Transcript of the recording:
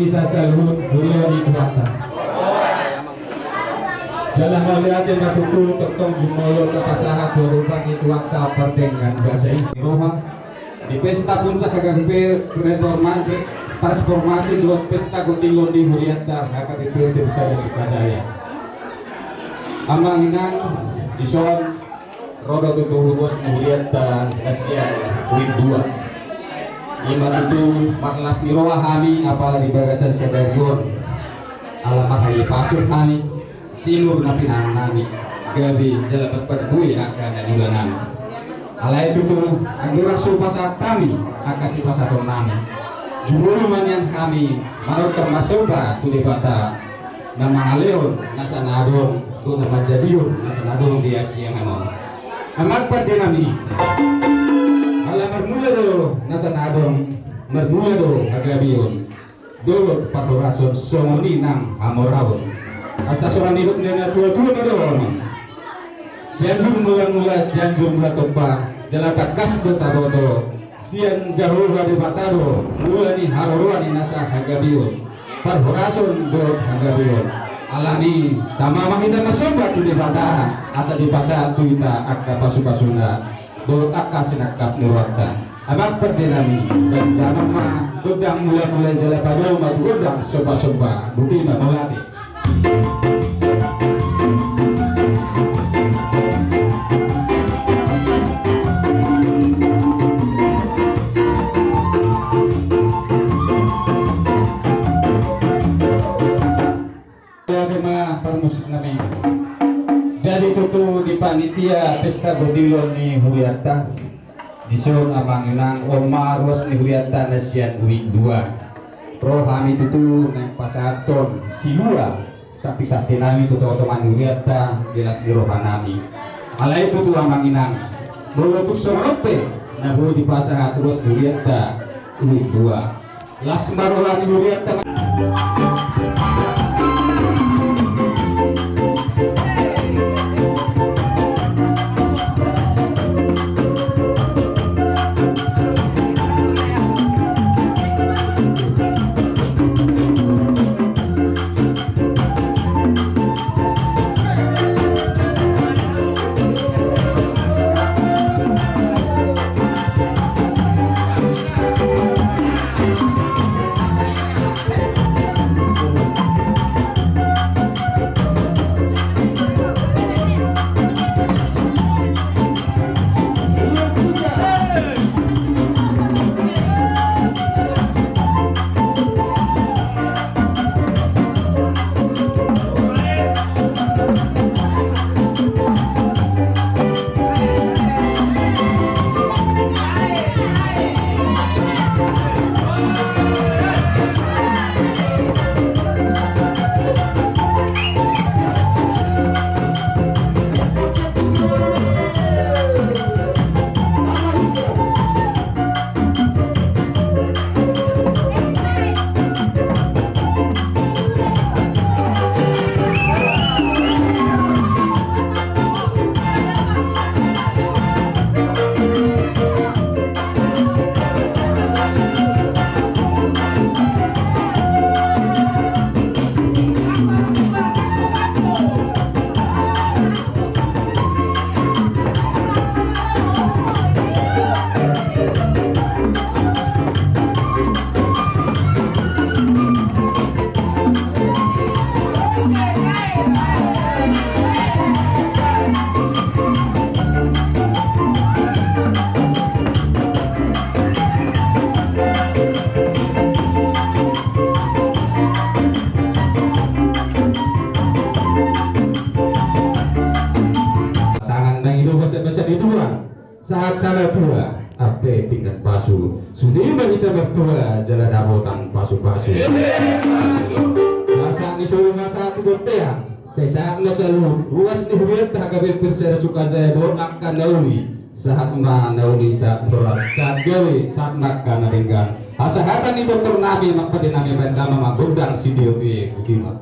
kita salud beliau di kuasa. Jalan melihatin matutu tentang jumolo kepasahan berupa itu waktu pertengahan bahasa Eropa di pesta puncak kagangpe reformasi transformasi dua pesta gotingon di Huriata akan dipilih saya suka saya amanginan ison rodo tutuh bos Huriata kasihan win 2 iman itu maknas nirohani apalagi bagasan sedarion alamat hari pasur hani silur napi nani gabi jalan berdui akan dan juga nami alai itu tuh anggura supasa kami akasi pasaton nami jumlah manian kami menurut termasuk tu di bata nama aleon nasa nadon tu nama jadiun nasa nadon di Asia memang amat pada nami ala bermula do nasa nadon bermula do agabion do patorason somoni nang amorawon asa soran hidup nenek tua-tua na doon sianjur mula-mula sianjur mula topa jalan takas betabodo sian jauh dari batado mula ni haruan ni nasa hagabion parhorason do hagabion alani tamamah kita masobat di bata asa di pasar tuita akka pasu-pasuna do akka sinakap nurwata amak perdenami dan damama godang mula-mula jalan pado mat godang soba-soba bukti mamulati. Jadi tutu di panitia pesta godilon ni Huriata disuruh amang inang Omar was ni Huriata nasian uik 2 pro kami tutu nang pasaton silua sapi-sapi nami tutu otoman Huriata jelas di rohanami alai tutu amang inang bolotuk sorope nabu di pasar terus Huriata uik 2 las marola ni Huriata saat sana tua ape tingkat pasu sudah kita bertua jalan abotan pasu-pasu masa disuruh masa tidur teang saya saat selalu ruas di Huriata kabel persera suka saya don akan nauli saat nauli saat berat saat gawe saat makan naringgan asa hatan di dokter nabi mak pada nabi bandama mak godang si diopi bukimat